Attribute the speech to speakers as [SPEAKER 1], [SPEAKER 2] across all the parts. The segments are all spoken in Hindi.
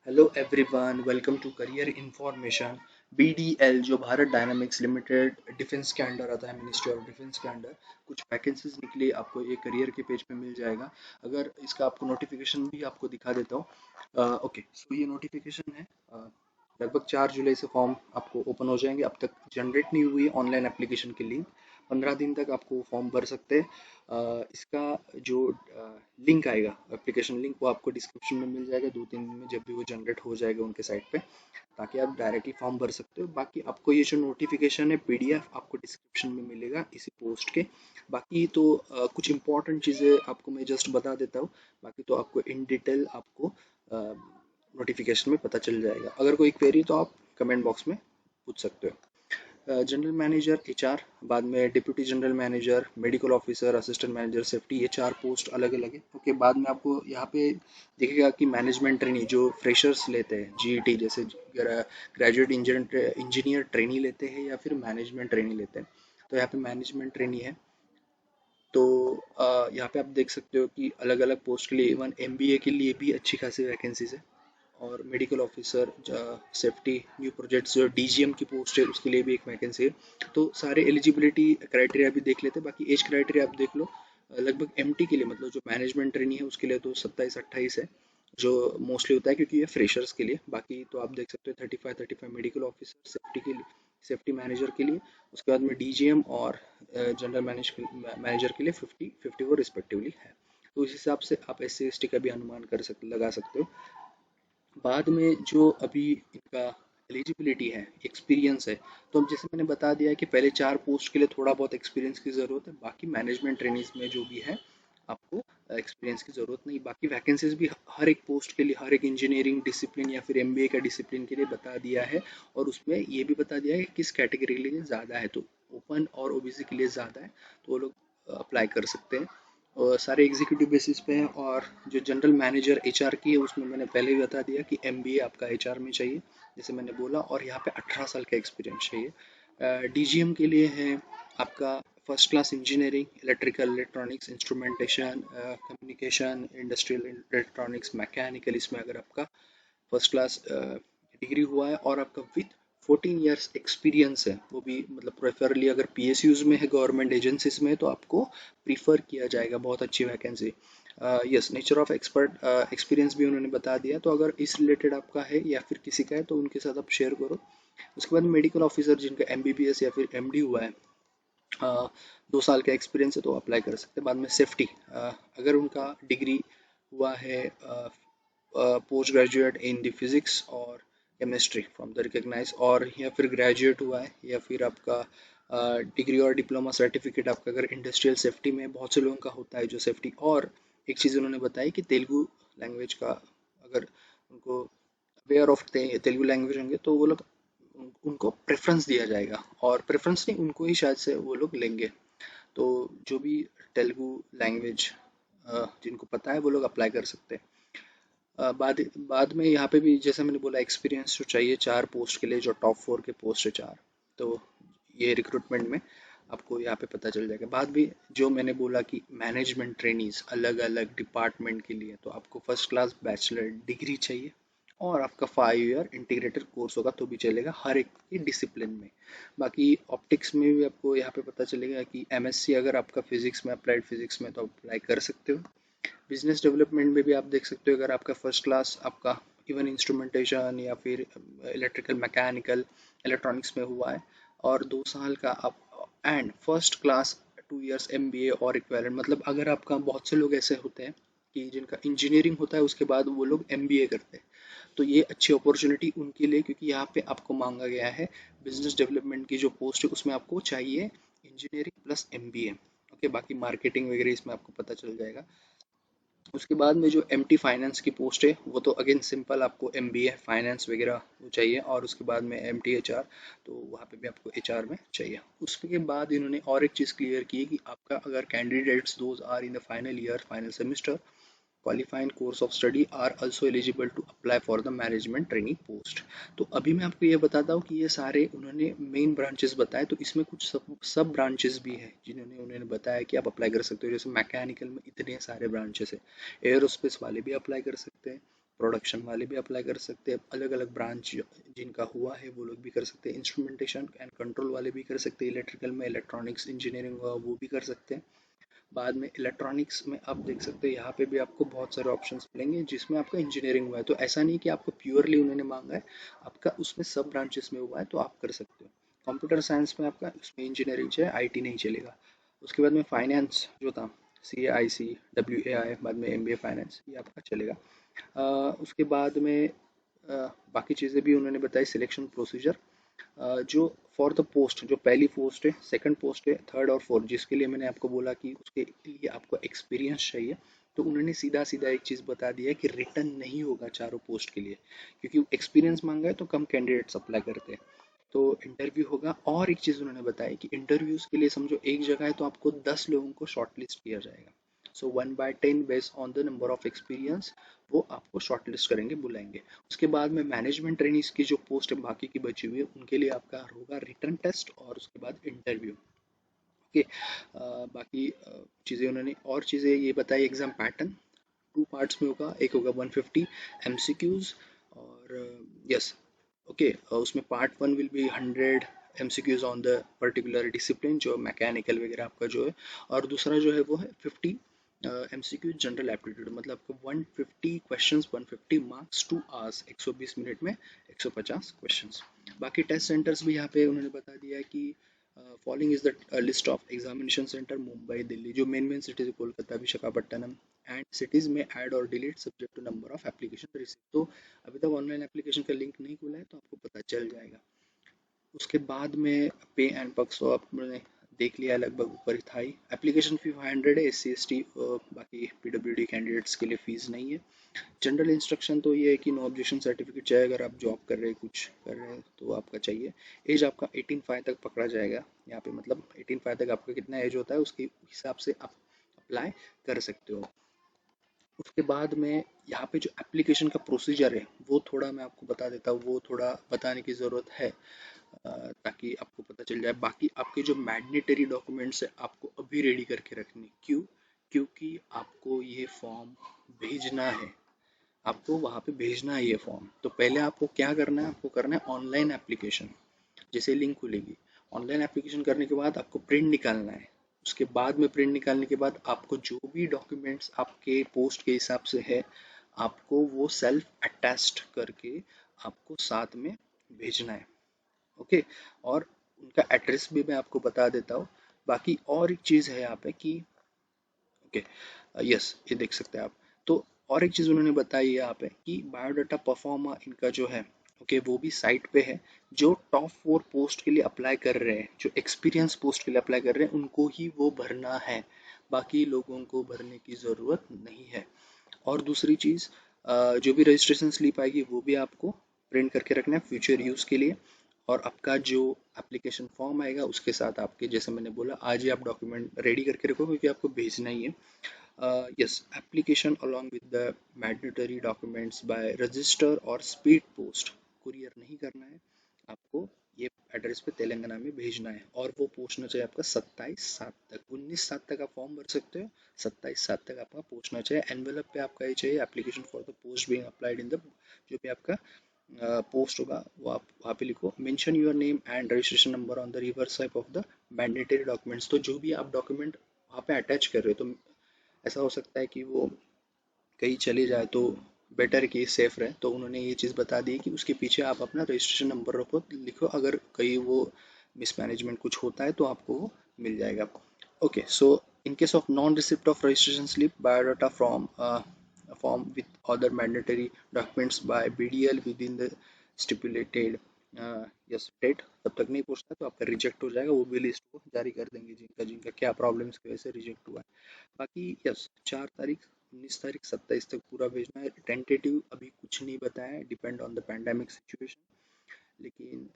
[SPEAKER 1] Hello everyone, welcome to career information. BDL जो भारत डायनामिक्स लिमिटेड डिफेंस के अंडर आता है, मिनिस्ट्री ऑफ डिफेंस के अंडर कुछ वैकेंसीज निकली, आपको ये करियर के पेज पे मिल जाएगा। अगर इसका आपको नोटिफिकेशन भी आपको दिखा देता हूँ। ओके, सो ये नोटिफिकेशन है। लगभग 4 जुलाई से फॉर्म आपको ओपन हो जाएंगे। अब तक जनरेट नहीं हुई ऑनलाइन एप्लीकेशन की लिंक। 15 दिन तक आपको फॉर्म भर सकते हैं। इसका जो लिंक आएगा, एप्लीकेशन लिंक, वो आपको डिस्क्रिप्शन में मिल जाएगा 2-3 दिन में, जब भी वो जनरेट हो जाएगा उनके साइट पे, ताकि आप डायरेक्टली फॉर्म भर सकते हो। बाकी आपको ये जो नोटिफिकेशन है, पीडीएफ आपको डिस्क्रिप्शन में मिलेगा इसी पोस्ट के। बाकी तो कुछ इंपॉर्टेंट चीज़ें आपको मैं जस्ट बता देता हूँ। बाकी तो आपको इन डिटेल आपको नोटिफिकेशन में पता चल जाएगा। अगर कोई क्वेरी तो आप कमेंट बॉक्स में पूछ सकते हो। जनरल मैनेजर एचआर, बाद में deputy general manager, medical officer, assistant manager safety, ये 4 पोस्ट अलग अलग है। ओके, बाद में आपको यहाँ पे दिखेगा कि मैनेजमेंट ट्रेनी जो फ्रेशर्स लेते हैं, जीईटी जैसे ग्रेजुएट इंजीनियर ट्रेनी लेते हैं या फिर मैनेजमेंट ट्रेनी लेते हैं। तो यहाँ पे मैनेजमेंट ट्रेनी है। तो यहाँ पे आप देख सकते हो कि अलग अलग पोस्ट के लिए, इवन एमबीए के लिए भी अच्छी खासी वैकेंसीज है। और medical officer safety new projects, जो डीजीएम की पोस्ट है उसके लिए भी एक वैकेंसी है। तो सारे एलिजिबिलिटी क्राइटेरिया भी देख लेते हैं। बाकी एज क्राइटेरिया आप देख लो। लगभग एमटी के लिए, मतलब जो मैनेजमेंट ट्रेनी है उसके लिए तो 27-28 है, जो मोस्टली होता है क्योंकि ये फ्रेशर्स के लिए। बाकी तो आप देख सकते हो 35-35 मेडिकल ऑफिसर सेफ्टी के लिए, सेफ्टी मैनेजर के लिए। उसके बाद में डीजीएम और जनरल मैनेजर के लिए 50-54 रिस्पेक्टिवली है। तो इस हिसाब से आप SC ST का भी अनुमान लगा सकते हो। बाद में जो अभी इनका एलिजिबिलिटी है, एक्सपीरियंस है, तो अब जैसे मैंने बता दिया है कि पहले 4 पोस्ट के लिए थोड़ा बहुत एक्सपीरियंस की ज़रूरत है। बाकी मैनेजमेंट ट्रेनिंग्स में जो भी है, आपको एक्सपीरियंस की ज़रूरत नहीं। बाकी वैकेंसीज भी हर एक पोस्ट के लिए, हर एक इंजीनियरिंग डिसिप्लिन या फिर एमबीए का डिसिप्लिन के लिए बता दिया है। और उसमें ये भी बता दिया है कि किस कैटेगरी के लिए ज़्यादा है। तो ओपन और ओबीसी के लिए ज़्यादा है, तो वो लोग अप्लाई कर सकते हैं। और सारे एग्जीक्यूटिव बेसिस पे हैं। और जो जनरल मैनेजर एचआर की है, उसमें मैंने पहले भी बता दिया कि एमबीए आपका एचआर में चाहिए, जैसे मैंने बोला। और यहाँ पे 18 साल का एक्सपीरियंस चाहिए। डीजीएम के लिए है आपका first class engineering, electrical, electronics, instrumentation, communication, industrial electronics, mechanical, इसमें अगर आपका फर्स्ट क्लास डिग्री हुआ है और आपका विथ 14 ईयर्स एक्सपीरियंस है, वो भी मतलब प्रेफरली अगर पीएसयूज में है, गवर्नमेंट एजेंसीज में, तो आपको प्रीफर किया जाएगा। बहुत अच्छी vacancy. Yes, nature of expert experience भी उन्होंने बता दिया। तो अगर इस रिलेटेड आपका है या फिर किसी का है, तो उनके साथ आप शेयर करो। उसके बाद मेडिकल ऑफिसर जिनका एमबीबीएस या फिर एमडी हुआ है, 2 साल का एक्सपीरियंस है, तो अप्लाई कर सकते हैं। बाद में सेफ्टी, अगर उनका डिग्री हुआ है post graduate in the physics और केमिस्ट्री फ्रॉम द रिकग्नाइज, और या फिर ग्रेजुएट हुआ है, या फिर आपका डिग्री और डिप्लोमा सर्टिफिकेट आपका अगर इंडस्ट्रियल सेफ्टी में, बहुत से लोगों का होता है जो सेफ्टी। और एक चीज़ उन्होंने बताई कि तेलुगु लैंग्वेज का, अगर उनको अवेयर ऑफ तेलुगु लैंग्वेज होंगे, तो वो लोग उनको प्रेफरेंस दिया जाएगा। और प्रेफरेंस नहीं, उनको ही शायद से वो लोग लेंगे। तो जो भी तेलुगु लैंग्वेज जिनको पता है, वो लोग अप्लाई कर सकते हैं। बाद बाद में यहाँ पे भी जैसे मैंने बोला, एक्सपीरियंस जो चाहिए 4 पोस्ट के लिए, जो टॉप 4 के पोस्ट है 4, तो ये रिक्रूटमेंट में आपको यहाँ पे पता चल जाएगा। बाद भी जो मैंने बोला कि मैनेजमेंट ट्रेनीज अलग अलग डिपार्टमेंट के लिए, तो आपको फर्स्ट क्लास बैचलर डिग्री चाहिए। और आपका 5 ईयर इंटीग्रेटेड कोर्स होगा तो भी चलेगा, हर एक की डिसिप्लिन में। बाकी ऑप्टिक्स में भी आपको यहाँ पे पता चलेगा कि एमएससी अगर आपका फिजिक्स में, अप्लाइड फिजिक्स में, तो अप्लाई कर सकते हो। बिजनेस डेवलपमेंट में भी आप देख सकते हो, अगर आपका फर्स्ट क्लास आपका इवन इंस्ट्रूमेंटेशन या फिर इलेक्ट्रिकल, मैकेनिकल, इलेक्ट्रॉनिक्स में हुआ है, और 2 साल का आप and first class 2 years MBA और इक्विवेलेंट, मतलब अगर आपका, बहुत से लोग ऐसे होते हैं कि जिनका इंजीनियरिंग होता है उसके बाद वो लोग एमबीए करते हैं, तो ये अच्छी अपॉर्चुनिटी उनके लिए, क्योंकि यहाँ पे आपको मांगा गया है बिजनेस डेवलपमेंट की जो पोस्ट है उसमें आपको चाहिए इंजीनियरिंग प्लस एमबीए। ओके, बाकी मार्केटिंग वगैरह इसमें आपको पता चल जाएगा। उसके बाद में जो एमटी फाइनेंस की पोस्ट है, वो तो अगेन सिंपल, आपको एमबीए फाइनेंस वगैरह वो चाहिए। और उसके बाद में एमटी एचआर, तो वहाँ पे भी आपको एचआर में चाहिए। उसके बाद इन्होंने और एक चीज़ क्लियर की है कि आपका अगर candidates those are in the final year, final semester, qualifying course of study are also eligible to apply for the management training post। तो अभी मैं आपको ये बताता हूँ कि ये सारे उन्होंने मेन ब्रांचेस बताए, तो इसमें कुछ सब ब्रांचेस भी हैं जिन्होंने उन्होंने बताया कि आप अप्लाई कर सकते हो। जैसे मैकेनिकल में इतने सारे ब्रांचेस है, एयरोस्पेस वाले भी अप्लाई कर सकते हैं, प्रोडक्शन वाले भी अप्लाई कर सकते हैं, अलग अलग ब्रांच जिनका हुआ है वो लोग भी कर सकते हैं, इंस्ट्रूमेंटेशन एंड कंट्रोल वाले भी कर सकते हैं, इलेक्ट्रिकल में इलेक्ट्रॉनिक्स इंजीनियरिंग हुआ वो भी कर सकते हैं। बाद में इलेक्ट्रॉनिक्स में आप देख सकते हैं यहाँ पे भी आपको बहुत सारे ऑप्शंस मिलेंगे जिसमें आपका इंजीनियरिंग हुआ है, तो ऐसा नहीं कि आपको प्योरली उन्होंने मांगा है, आपका उसमें सब ब्रांचेस में हुआ है तो आप कर सकते हो। कंप्यूटर साइंस में आपका उसमें इंजीनियरिंग चाहिए, आईटी नहीं चलेगा। उसके बाद में फाइनेंस जो था, सी ए आई सी, डब्ल्यू ए आई, बाद में एम बी ए फाइनेंस, ये आपका चलेगा। उसके बाद में बाकी चीज़ें भी उन्होंने बताई, सिलेक्शन प्रोसीजर जो फॉर द पोस्ट, जो पहली पोस्ट है, सेकंड पोस्ट है, थर्ड और फोर्थ, जिसके लिए मैंने आपको बोला कि उसके लिए आपको एक्सपीरियंस चाहिए, तो उन्होंने सीधा सीधा एक चीज़ बता दिया कि रिटर्न नहीं होगा चारों पोस्ट के लिए, क्योंकि एक्सपीरियंस मांगा है तो कम कैंडिडेट्स अप्लाई करते हैं, तो इंटरव्यू होगा। और एक चीज़ उन्होंने बताया कि इंटरव्यूज़ के लिए समझो एक जगह है तो आपको 10 लोगों को शॉर्टलिस्ट किया जाएगा, सो 1/10 based on the number of experience वो आपको शॉर्टलिस्ट करेंगे, बुलाएंगे। उसके बाद में मैनेजमेंट ट्रेनीज की जो पोस्ट है बाकी की बची हुई है उनके लिए आपका होगा रिटर्न टेस्ट और उसके बाद इंटरव्यू। ओके, बाकी चीज़ें उन्होंने और चीज़ें ये बताई, एग्जाम पैटर्न 2 पार्ट्स में होगा, एक होगा 150 एमसीक्यूज और यस ओके, उसमें part 1 will be 100 MCQs on the particular discipline जो मैकेनिकल वगैरह आपका जो है, और दूसरा जो है वो है 50 एमसीक्यू जनरल एप्टीट्यूड, मतलब आपको 150 क्वेश्चंस, 150 मार्क्स 2 आवर्स, 120 मिनट में 150 क्वेश्चंस। बाकी टेस्ट सेंटर्स भी यहाँ पे उन्होंने बता दिया है कि following is the list of examination centre, Mumbai Delhi, जो मेन मेन सिटीज है, कोलकाता विशाखापट्टनम, एंड सिटीज में ऐड और delete subject to number of application receive. तो अभी तक ऑनलाइन एप्लीकेशन का लिंक नहीं खुला है तो आपको पता चल जाएगा। उसके बाद में पे एंड पर्क्स तो आपने देख लिया, लगभग ऊपर ही था ही। एप्लीकेशन फ़ी 500 है, एस सी एस टी बाकी पीडब्ल्यूडी कैंडिडेट्स के लिए फ़ीस नहीं है। जनरल इंस्ट्रक्शन तो ये है कि नो ऑब्जेक्शन सर्टिफिकेट चाहिए, अगर आप जॉब कर रहे हैं कुछ कर रहे हैं तो आपका चाहिए। एज आपका 18/5 तक पकड़ा जाएगा यहाँ पे, मतलब 18/5 तक आपका कितना एज होता है उसके हिसाब से आप अप्लाई कर सकते हो। उसके बाद में यहाँ पे जो एप्लीकेशन का प्रोसीजर है वो थोड़ा मैं आपको बता देता हूँ, वो थोड़ा बताने की ज़रूरत है ताकि आपको पता चल जाए। बाकी आपके जो मैंडेटरी डॉक्यूमेंट्स है आपको अभी रेडी करके रखनी, क्यों? क्योंकि आपको ये फॉर्म भेजना है, आपको वहाँ पे भेजना है ये फॉर्म। तो पहले आपको क्या करना है, आपको करना है ऑनलाइन एप्लीकेशन, जैसे लिंक खुलेगी, ऑनलाइन एप्लीकेशन करने के बाद आपको प्रिंट निकालना है। उसके बाद में प्रिंट निकालने के बाद आपको जो भी डॉक्यूमेंट्स आपके पोस्ट के हिसाब से है, आपको वो सेल्फ अटैच्ड करके आपको साथ में भेजना है। ओके, और उनका एड्रेस भी मैं आपको बता देता हूँ। बाकी और एक चीज़ है यहाँ पे कि ओके, यस ये देख सकते हैं आप। तो और एक चीज़ उन्होंने बताई है यहाँ पे कि बायोडाटा परफॉर्मा इनका जो है, ओके, वो भी साइट पे है। जो टॉप 4 पोस्ट के लिए अप्लाई कर रहे हैं, जो एक्सपीरियंस पोस्ट के लिए अप्लाई कर रहे हैं, उनको ही वो भरना है, बाकी लोगों को भरने की ज़रूरत नहीं है। और दूसरी चीज़, जो भी रजिस्ट्रेशन स्लिप आएगी वो भी आपको प्रिंट करके रखना है फ्यूचर यूज़ के लिए। और आपका जो एप्लीकेशन फॉर्म आएगा उसके साथ आपके, जैसे मैंने बोला, आज ही आप डॉक्यूमेंट रेडी करके रखो क्योंकि आपको भेजना ही है। Yes, application along with the mandatory documents by register और speed post, कुरियर नहीं करना है आपको, ये एड्रेस पे तेलंगाना में भेजना है, और वो पहुंचना चाहिए आपका 27/7 तक। 19/7 तक आप फॉर्म भर सकते हो, 27/7 तक आपका पहुंचना चाहिए। एनवेलप पे आपका ये चाहिए, application for the post being applied in the, जो भी आपका पोस्ट होगा वो आप वहाँ पे लिखो, mention your name and registration number on the reverse side of the mandatory documents. तो जो भी आप डॉक्यूमेंट वहाँ पे अटैच कर रहे हो, तो ऐसा हो सकता है कि वो कहीं चले जाए, तो बेटर कि सेफ रहे, तो उन्होंने ये चीज़ बता दी कि उसके पीछे आप अपना रजिस्ट्रेशन नंबर रखो, लिखो, अगर कहीं वो मिसमैनेजमेंट कुछ होता है तो आपको वो मिल जाएगा। Okay, so in case of non receipt of registration slip, biodata form with other mandatory documents by BDL within the stipulated yes date, तब तक नहीं पूछता तो आपका रिजेक्ट हो जाएगा, वो भी लिस्ट को जारी कर देंगे जिनका जिनका क्या प्रॉब्लम्स की वजह से रिजेक्ट हुआ है। बाकी यस 4 तारीख, 19 तारीख, 27 तक पूरा भेजना है। टेंटेटिव अभी कुछ नहीं बताया है, depend on the pandemic situation, लेकिन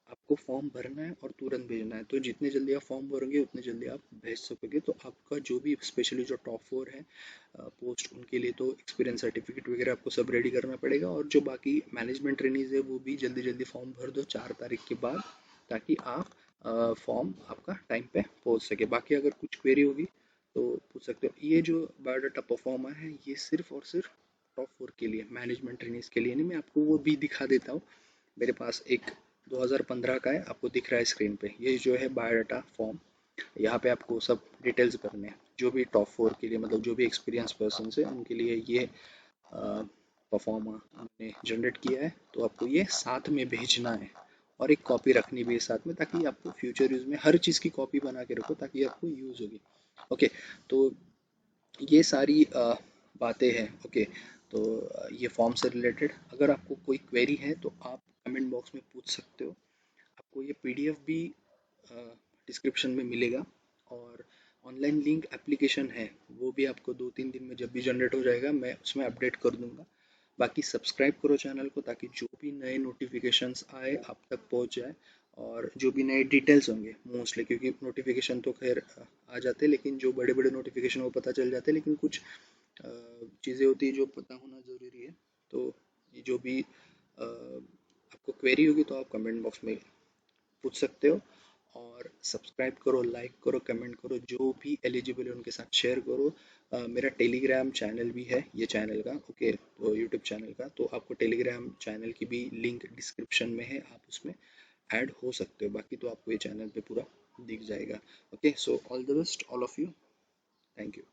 [SPEAKER 1] आपको फॉर्म भरना है और तुरंत भेजना है, तो जितने जल्दी आप फॉर्म भरोगे उतने जल्दी आप भेज सकोगे। तो आपका जो भी स्पेशली जो टॉप 4 है पोस्ट, उनके लिए तो एक्सपीरियंस सर्टिफिकेट वगैरह आपको सब रेडी करना पड़ेगा, और जो बाकी मैनेजमेंट ट्रेनीज है वो भी जल्दी जल्दी फॉर्म भर दो 4 तारीख के बाद, ताकि आप फॉर्म आपका टाइम पे पहुंच सके। बाकी अगर कुछ क्वेरी होगी तो पूछ सकते हो। ये जो बायोडाटा परफॉर्मा है ये सिर्फ और सिर्फ टॉप 4 के लिए मैनेजमेंट ट्रेनिंग्स के लिए नहीं, मैं आपको वो भी दिखा देता हूँ। मेरे पास एक 2015 का है, आपको दिख रहा है स्क्रीन पे, ये जो है बायोडाटा फॉर्म। यहाँ पे आपको सब डिटेल्स भरने हैं, जो भी टॉप 4 के लिए, मतलब जो भी एक्सपीरियंस पर्सन है उनके लिए ये परफॉर्म हमने जनरेट किया है। तो आपको ये साथ में भेजना है और एक कॉपी रखनी भी है साथ में, ताकि आपको फ्यूचर यूज में हर चीज़ की कॉपी बना के रखो ताकि आपको यूज होगी। ओके, तो ये सारी बातें हैं। ओके, तो ये फॉर्म से रिलेटेड अगर आपको कोई क्वेरी है तो आप कमेंट बॉक्स में पूछ सकते हो। आपको ये पीडीएफ भी डिस्क्रिप्शन में मिलेगा, और ऑनलाइन लिंक एप्लीकेशन है वो भी आपको 2-3 दिन में जब भी जनरेट हो जाएगा मैं उसमें अपडेट कर दूंगा। बाकी सब्सक्राइब करो चैनल को, ताकि जो भी नए नोटिफिकेशंस आए आप तक पहुंच जाए, और जो भी नए डिटेल्स होंगे मोस्टली, क्योंकि नोटिफिकेशन तो खैर आ जाते हैं, लेकिन जो बड़े बड़े नोटिफिकेशन वो पता चल जाते हैं, लेकिन कुछ चीज़ें होती है जो पता होना ज़रूरी है। तो ये जो भी आपको क्वेरी होगी तो आप कमेंट बॉक्स में पूछ सकते हो, और सब्सक्राइब करो, लाइक करो, कमेंट करो, जो भी एलिजिबल है उनके साथ शेयर करो। मेरा टेलीग्राम चैनल भी है ये चैनल का, ओके, तो यूट्यूब चैनल का, तो आपको टेलीग्राम चैनल की भी लिंक डिस्क्रिप्शन में है, आप उसमें ऐड हो सकते हो। बाकी तो आपको ये चैनल पे पूरा दिख जाएगा। Okay, so all the best all of you, thank you.